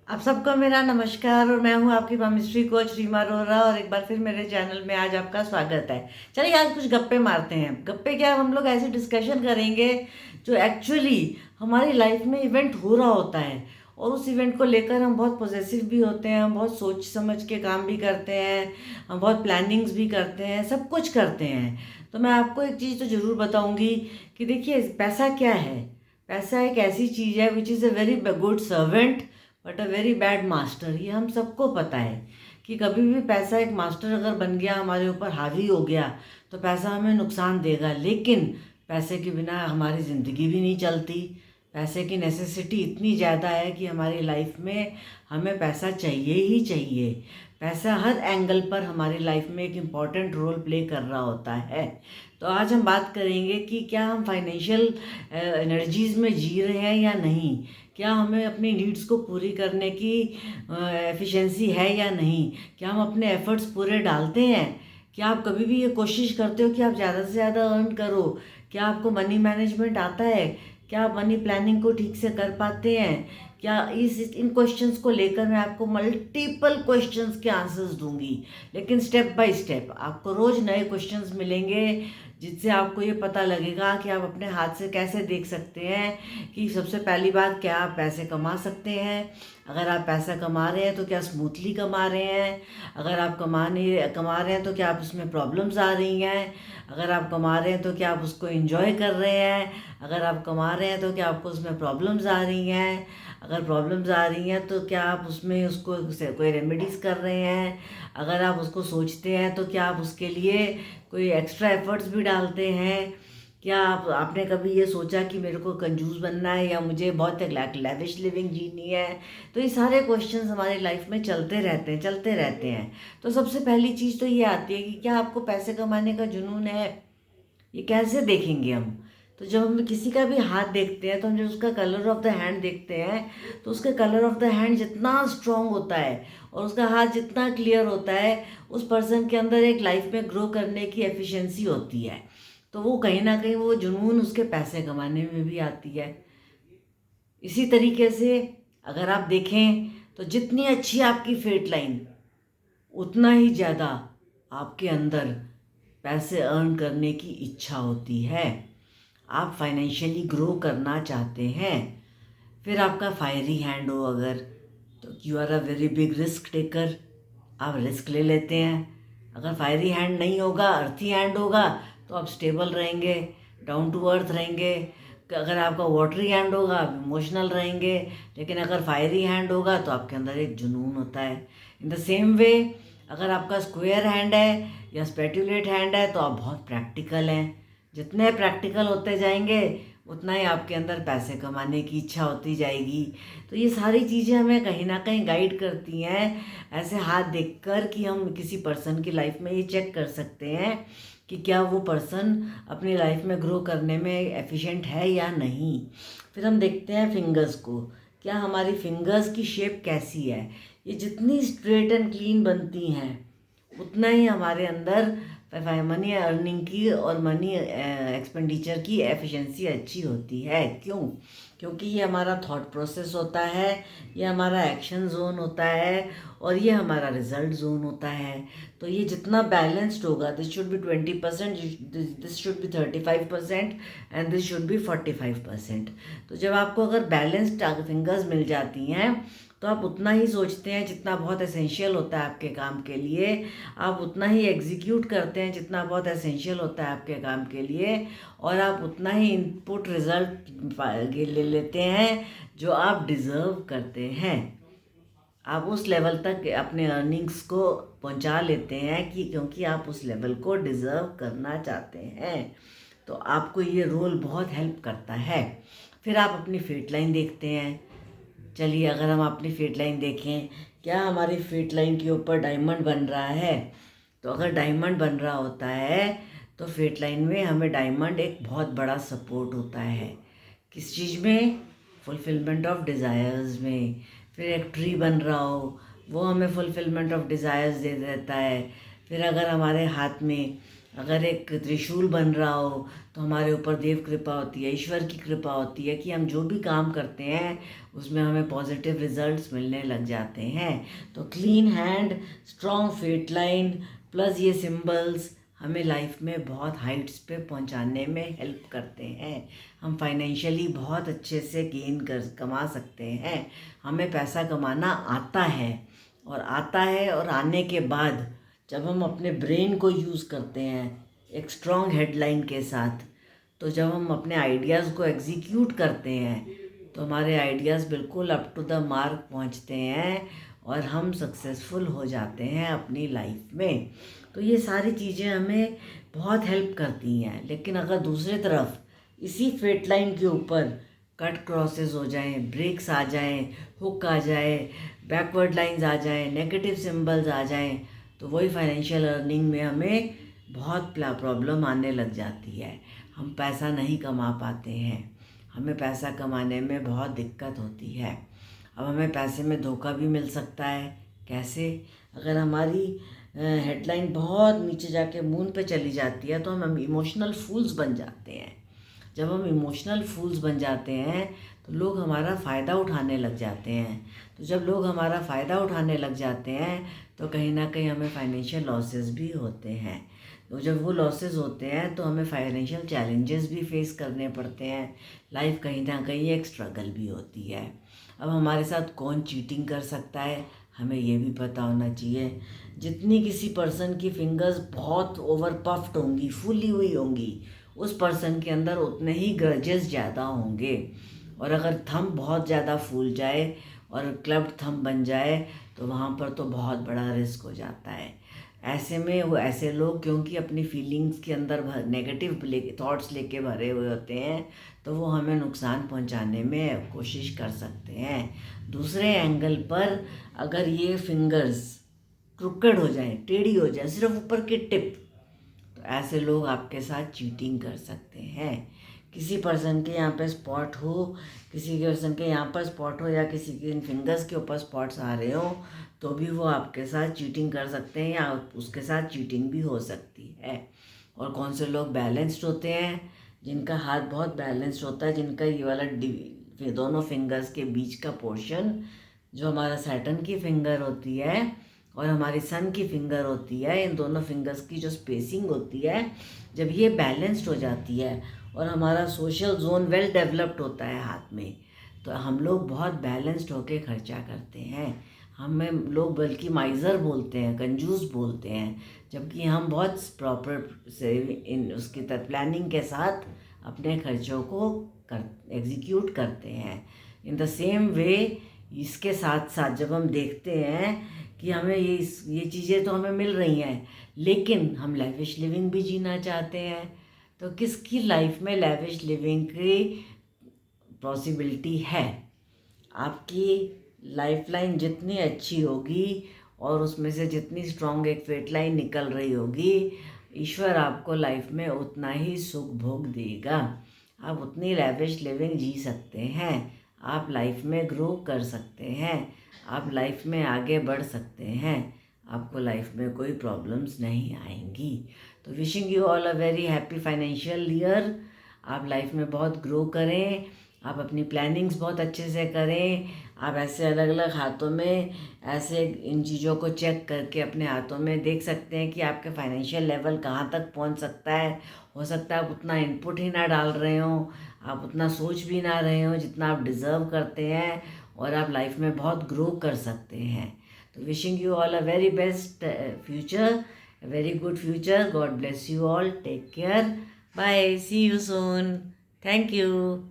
आप सबको मेरा नमस्कार और मैं हूं आपकी केमिस्ट्री कोच रीमा रोहरा और एक बार फिर मेरे चैनल में आज आपका स्वागत है। चलिए आज कुछ गप्पे मारते हैं। गप्पे क्या, हम लोग ऐसे डिस्कशन करेंगे जो एक्चुअली हमारी लाइफ में इवेंट हो रहा होता है और उस इवेंट को लेकर हम बहुत पॉजिटिव भी होते हैं, हम बहुत सोच समझ के काम भी करते हैं, हम बहुत प्लानिंग्स भी करते हैं, सब कुछ करते हैं। तो मैं आपको एक चीज़ तो ज़रूर बताऊँगी कि देखिए पैसा क्या है। पैसा एक ऐसी चीज़ है which is a very good servant but a very bad master. ये हम सबको पता है कि कभी भी पैसा एक मास्टर अगर बन गया, हमारे ऊपर हावी हो गया, तो पैसा हमें नुकसान देगा। लेकिन पैसे के बिना हमारी ज़िंदगी भी नहीं चलती। पैसे की नेसेसिटी इतनी ज़्यादा है कि हमारी लाइफ में हमें पैसा चाहिए ही चाहिए। पैसा हर एंगल पर हमारी लाइफ में एक इम्पॉर्टेंट रोल प्ले कर रहा होता है। तो आज हम बात करेंगे कि क्या हम फाइनेंशियल एनर्जीज़ में जी रहे हैं या नहीं, क्या हमें अपनी नीड्स को पूरी करने की एफिशिएंसी है या नहीं, क्या हम अपने एफर्ट्स पूरे डालते हैं, क्या आप कभी भी ये कोशिश करते हो कि आप ज़्यादा से ज़्यादा अर्न करो, क्या आपको मनी मैनेजमेंट आता है, क्या आप मनी प्लानिंग को ठीक से कर पाते हैं, क्या इस इन क्वेश्चंस को लेकर मैं आपको मल्टीपल क्वेश्चंस के आंसर्स दूंगी। लेकिन स्टेप बाय स्टेप आपको रोज़ नए क्वेश्चंस मिलेंगे जिससे आपको ये पता लगेगा कि आप अपने हाथ से कैसे देख सकते हैं कि सबसे पहली बात, क्या आप पैसे कमा सकते हैं। अगर आप पैसा कमा रहे हैं तो क्या स्मूथली कमा रहे हैं। अगर आप कमा रहे हैं तो क्या आप उसमें प्रॉब्लम्स आ रही हैं। अगर आप कमा रहे हैं तो क्या आप उसको एंजॉय कर रहे हैं। अगर आप कमा रहे हैं तो क्या आपको उसमें प्रॉब्लम्स आ रही हैं। अगर प्रॉब्लम्स आ रही हैं तो क्या आप उसमें उसको कोई रेमेडीज़ कर रहे हैं। अगर आप उसको सोचते हैं तो क्या आप उसके लिए कोई एक्स्ट्रा एफर्ट्स भी डालते हैं। क्या आपने कभी ये सोचा कि मेरे को कंजूस बनना है या मुझे बहुत लैविश लिविंग जीनी है। तो ये सारे क्वेश्चंस हमारी लाइफ में चलते रहते हैं। तो सबसे पहली चीज़ तो ये आती है कि क्या आपको पैसे कमाने का जुनून है। ये कैसे देखेंगे हम। तो जब हम किसी का भी हाथ देखते हैं तो हम जब उसका कलर ऑफ द हैंड देखते हैं तो उसका कलर ऑफ द हैंड जितना स्ट्रांग होता है और उसका हाथ जितना क्लियर होता है, उस पर्सन के अंदर एक लाइफ में ग्रो करने की एफिशिएंसी होती है। तो वो कहीं ना कहीं वो जुनून उसके पैसे कमाने में भी आती है। इसी तरीके से अगर आप देखें तो जितनी अच्छी आपकी फेट लाइन, उतना ही ज़्यादा आपके अंदर पैसे अर्न करने की इच्छा होती है। आप फाइनेंशियली ग्रो करना चाहते हैं। फिर आपका फायरी हैंड हो अगर, तो you are a very big risk taker. आप रिस्क ले लेते हैं। अगर फायरी हैंड नहीं होगा, अर्थी हैंड होगा, तो आप स्टेबल रहेंगे, डाउन टू अर्थ रहेंगे। अगर आपका वाटरी हैंड होगा आप इमोशनल रहेंगे। लेकिन अगर फायरी हैंड होगा तो आपके अंदर एक जुनून होता है। इन द सेम वे, अगर आपका स्क्वायर हैंड है या स्पेट्यूलेट हैंड है तो आप बहुत प्रैक्टिकल हैं। जितने प्रैक्टिकल होते जाएंगे उतना ही आपके अंदर पैसे कमाने की इच्छा होती जाएगी। तो ये सारी चीज़ें हमें कहीं ना कहीं गाइड करती हैं ऐसे हाथ देखकर कि हम किसी पर्सन की लाइफ में ये चेक कर सकते हैं कि क्या वो पर्सन अपनी लाइफ में ग्रो करने में एफिशिएंट है या नहीं। फिर हम देखते हैं फिंगर्स को, क्या हमारी फिंगर्स की शेप कैसी है। ये जितनी स्ट्रेट एंड क्लीन बनती हैं उतना ही हमारे अंदर मनी अर्निंग की और मनी एक्सपेंडिचर की एफिशिएंसी अच्छी होती है। क्यों? क्योंकि ये हमारा थॉट प्रोसेस होता है, ये हमारा एक्शन जोन होता है और ये हमारा रिजल्ट जोन होता है। तो ये जितना बैलेंस्ड होगा, this should be 20%, this should be 35% and this should be 45%। तो जब आपको अगर बैलेंस्ड फिंगर्स मिल जाती हैं तो आप उतना ही सोचते हैं जितना बहुत एसेंशियल होता है आपके काम के लिए, आप उतना ही एग्जीक्यूट करते हैं जितना बहुत एसेंशियल होता है आपके काम के लिए, और आप उतना ही इनपुट रिजल्ट ले लेते हैं जो आप डिज़र्व करते हैं। आप उस लेवल तक अपने अर्निंग्स को पहुंचा लेते हैं कि क्योंकि आप उस लेवल को डिज़र्व करना चाहते हैं। तो आपको ये रोल बहुत हेल्प करता है। फिर आप अपनी फेट लाइन देखते हैं। चलिए अगर हम अपनी फेट लाइन देखें, क्या हमारी फेट लाइन के ऊपर डायमंड बन रहा है। तो अगर डायमंड बन रहा होता है तो फेट लाइन में हमें डायमंड एक बहुत बड़ा सपोर्ट होता है। किस चीज़ में? फुलफिलमेंट ऑफ डिज़ायर्स में। फिर एक ट्री बन रहा हो, वो हमें फुलफिलमेंट ऑफ डिज़ायर्स दे देता है। फिर अगर हमारे हाथ में अगर एक त्रिशूल बन रहा हो तो हमारे ऊपर देव कृपा होती है, ईश्वर की कृपा होती है कि हम जो भी काम करते हैं उसमें हमें पॉजिटिव रिजल्ट्स मिलने लग जाते हैं। तो clean hand, strong fate line plus ये सिंबल्स हमें लाइफ में बहुत हाइट्स पे पहुंचाने में हेल्प करते हैं। हम फाइनेंशियली बहुत अच्छे से गेन कर कमा सकते हैं। हमें पैसा कमाना आता है, और आने के बाद जब हम अपने ब्रेन को यूज़ करते हैं एक स्ट्रॉन्ग हेडलाइन के साथ, तो जब हम अपने आइडियाज़ को एग्जीक्यूट करते हैं तो हमारे आइडियाज़ बिल्कुल अप टू द मार्क पहुंचते हैं और हम सक्सेसफुल हो जाते हैं अपनी लाइफ में। तो ये सारी चीज़ें हमें बहुत हेल्प करती हैं। लेकिन अगर दूसरी तरफ इसी फेट लाइन के ऊपर कट क्रॉसेस हो जाएं, ब्रेक्स आ जाएं, हुक आ जाए, बैकवर्ड लाइंस आ जाएं, नेगेटिव सिंबल्स आ जाएं, तो वही फाइनेंशियल अर्निंग में हमें बहुत प्रॉब्लम आने लग जाती है। हम पैसा नहीं कमा पाते हैं, हमें पैसा कमाने में बहुत दिक्कत होती है। अब हमें पैसे में धोखा भी मिल सकता है। कैसे? अगर हमारी हेडलाइन बहुत नीचे जाके मून पे चली जाती है तो हम इमोशनल फूल्स बन जाते हैं। जब हम इमोशनल फूल्स बन जाते हैं तो लोग हमारा फ़ायदा उठाने लग जाते हैं। तो जब लोग हमारा फ़ायदा उठाने लग जाते हैं तो कहीं ना कहीं हमें फाइनेंशियल लॉसेस भी होते हैं। तो जब वो लॉसेस होते हैं तो हमें फाइनेंशियल चैलेंजेस भी फेस करने पड़ते हैं। लाइफ कहीं ना कहीं एक स्ट्रगल भी होती है। अब हमारे साथ कौन चीटिंग कर सकता है, हमें ये भी पता होना चाहिए। जितनी किसी पर्सन की फिंगर्स बहुत ओवर पफ्ड होंगी, फूली हुई होंगी, उस पर्सन के अंदर उतने ही ग्रजेस ज़्यादा होंगे। और अगर थंब बहुत ज़्यादा फूल जाए और क्लब्ड थंब बन जाए तो वहाँ पर तो बहुत बड़ा रिस्क हो जाता है। ऐसे में वो ऐसे लोग क्योंकि अपनी फीलिंग्स के अंदर नेगेटिव थॉट्स लेके भरे हुए होते हैं, तो वो हमें नुकसान पहुंचाने में कोशिश कर सकते हैं। दूसरे एंगल पर अगर ये फिंगर्स क्रुकेड हो जाए, टेढ़ी हो जाए, सिर्फ ऊपर की टिप, तो ऐसे लोग आपके साथ चीटिंग कर सकते हैं। किसी पर्सन के यहाँ पे स्पॉट हो, किसी के पर्सन के यहाँ पर स्पॉट हो, या किसी के इन फिंगर्स के ऊपर स्पॉट्स आ रहे हो, तो भी वो आपके साथ चीटिंग कर सकते हैं या उसके साथ चीटिंग भी हो सकती है। और कौन से लोग बैलेंस्ड होते हैं? जिनका हाथ बहुत बैलेंस्ड होता है, जिनका ये वाला दोनों फिंगर्स के बीच का पोर्शन, जो हमारा सैटर्न की फिंगर होती है और हमारी सन की फिंगर होती है, इन दोनों फिंगर्स की जो स्पेसिंग होती है, जब ये बैलेंस्ड हो जाती है और हमारा सोशल जोन वेल डेवलप्ड होता है हाथ में, तो हम लोग बहुत बैलेंस्ड होके खर्चा करते हैं। हमें लोग बल्कि माइज़र बोलते हैं, कंजूस बोलते हैं, जबकि हम बहुत प्रॉपर से इन उसकी प्लानिंग के साथ अपने खर्चों को एग्जीक्यूट करते हैं। इन द सेम वे इसके साथ साथ जब हम देखते हैं कि हमें ये चीज़ें तो हमें मिल रही हैं, लेकिन हम लैविश लिविंग भी जीना चाहते हैं, तो किसकी लाइफ में लैविश लिविंग की पॉसिबिलिटी है? आपकी लाइफलाइन जितनी अच्छी होगी और उसमें से जितनी स्ट्रॉन्ग एक फेट लाइन निकल रही होगी, ईश्वर आपको लाइफ में उतना ही सुख भोग देगा। आप उतनी लैविश लिविंग जी सकते हैं, आप लाइफ में ग्रो कर सकते हैं, आप लाइफ में आगे बढ़ सकते हैं, आपको लाइफ में कोई प्रॉब्लम्स नहीं आएंगी। तो wishing you all a very happy financial year. आप लाइफ में बहुत ग्रो करें, आप अपनी प्लानिंग्स बहुत अच्छे से करें। आप ऐसे अलग अलग हाथों में ऐसे इन चीज़ों को चेक करके अपने हाथों में देख सकते हैं कि आपके फाइनेंशियल लेवल कहाँ तक पहुंच सकता है। हो सकता है आप उतना इनपुट ही ना डाल रहे हो, आप उतना सोच भी ना रहे हो जितना आप डिज़र्व करते हैं, और आप लाइफ में बहुत ग्रो कर सकते हैं। तो wishing you all a very best future, a very good future. God bless you all. Take care. Bye. See you soon. Thank you.